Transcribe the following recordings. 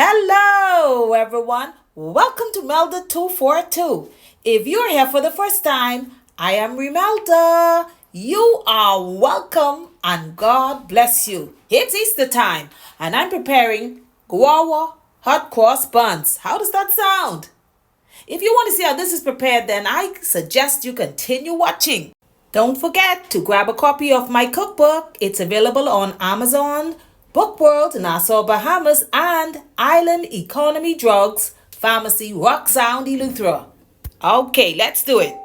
Hello, everyone. Welcome to Melda 242. If you're here for the first time, I am Remelda. You are welcome and God bless you. It's Easter time and I'm preparing Guava hot cross buns. How does that sound? If you want to see how this is prepared, then I suggest you continue watching. Don't forget to grab a copy of my cookbook. It's available on Amazon, Bookworld, Nassau, Bahamas, and Island Economy Drugs, Pharmacy, Rock Sound, Eleuthera. Okay, let's do it.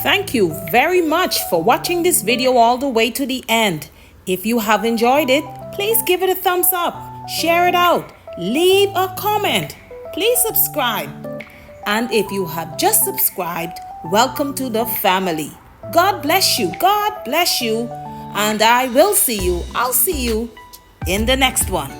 Thank you very much for watching this video all the way to the end. If you have enjoyed it, please give it a thumbs up, share it out, leave a comment. Please subscribe. And if you have just subscribed, welcome to the family. God bless you. God bless you. And I'll see you in the next one.